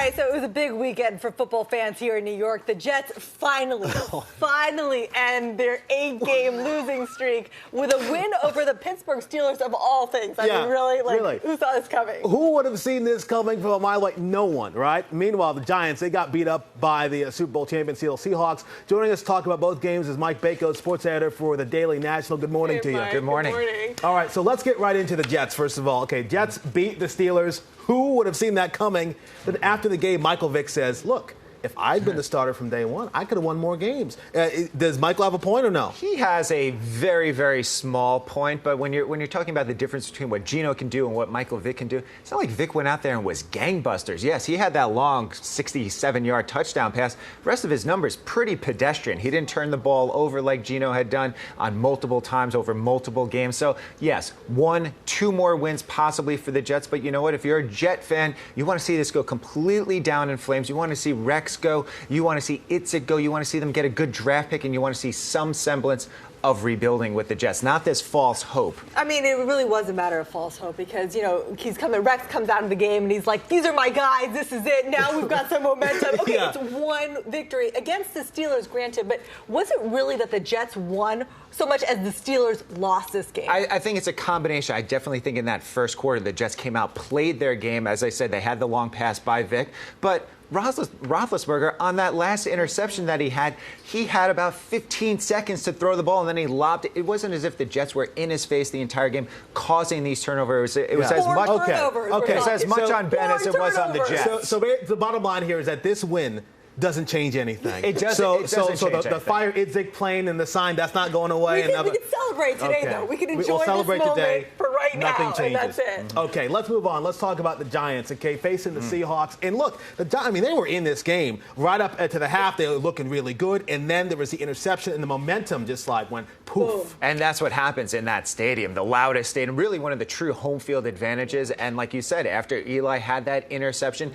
right, so it was a big weekend for football fans here in New York. The Jets finally end their 8-game losing streak with a win over the Pittsburgh Steelers of all things. I mean, really, who saw this coming? Who would have seen this coming from a mile away? No one, right? Meanwhile, the Giants, they got beat up by the Super Bowl champion Seattle Seahawks. Joining us to talk about both games is Mike Bako, sports editor for the Daily National. Good morning to you. Mike, Good morning. All right, so let's get right into the Jets, first of all. Okay, Jets beat the Steelers. Who would have seen that coming? Then after the game, Michael Vick says, look, if I'd been the starter from day one, I could have won more games. Does Michael have a point or no? He has a very, very small point, but when you're talking about the difference between what Geno can do and what Michael Vick can do, it's not like Vick went out there and was gangbusters. Yes, he had that long 67-yard touchdown pass. The rest of his numbers, pretty pedestrian. He didn't turn the ball over like Geno had done on multiple times over multiple games. So, yes, 1-2 more wins possibly for the Jets, but you know what? If you're a Jet fan, you want to see this go completely down in flames. You want to see Rex go. You want to see Itzik go. You want to see them get a good draft pick, and you want to see some semblance of rebuilding with the Jets, not this false hope. I mean, it really was a matter of false hope because, you know, Rex comes out of the game and he's like, these are my guys, this is it, now we've got some momentum. Okay, It's one victory against the Steelers, granted, but was it really that the Jets won so much as the Steelers lost this game? I think it's a combination. I definitely think in that first quarter, the Jets came out, played their game. As I said, they had the long pass by Vick, but Roethlisberger, on that last interception that he had about 15 seconds to throw the ball, and then he lobbed it. It wasn't as if the Jets were in his face the entire game, causing these turnovers. It was as much on Ben as it was on the Jets. So the bottom line here is that this win doesn't change anything. It doesn't. So The fire Itzik plane and the sign, that's not going away. We can celebrate today, though. We can enjoy this moment for right now. Nothing changes. And that's it. Okay, let's move on. Let's talk about the Giants, okay, facing the Seahawks. And look, they were in this game right up to the half. They were looking really good. And then there was the interception, and the momentum just like went poof. Boom. And that's what happens in that stadium, the loudest stadium, really one of the true home field advantages. And like you said, after Eli had that interception,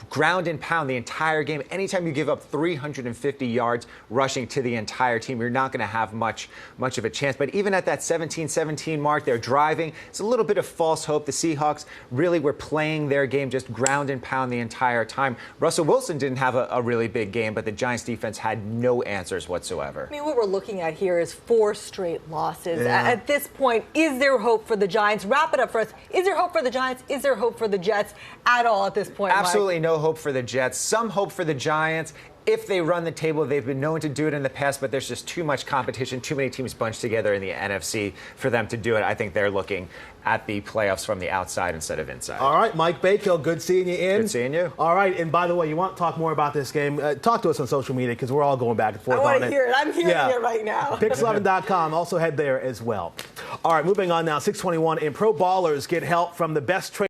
ground and pound the entire game. Anytime you give up 350 yards rushing to the entire team, you're not going to have much of a chance. But even at that 17-17 mark, they're driving. It's a little bit of false hope. The Seahawks really were playing their game, just ground and pound the entire time. Russell Wilson didn't have a really big game, but the Giants defense had no answers whatsoever. I mean, what we're looking at here is 4 straight losses. Yeah. At this point, is there hope for the Giants? Wrap it up for us. Is there hope for the Giants? Is there hope for the Jets at all at this point, Absolutely Mike? No hope for the Jets. Some hope for the Giants. If they run the table, they've been known to do it in the past, but there's just too much competition, too many teams bunched together in the NFC for them to do it. I think they're looking at the playoffs from the outside instead of inside. All right, Mike Bako, good seeing you in. Good seeing you. All right, and by the way, you want to talk more about this game, talk to us on social media because we're all going back and forth on it. I want to hear it. I'm hearing it right now. Pix11.com, also head there as well. All right, moving on now, 621, and pro ballers get help from the best trainer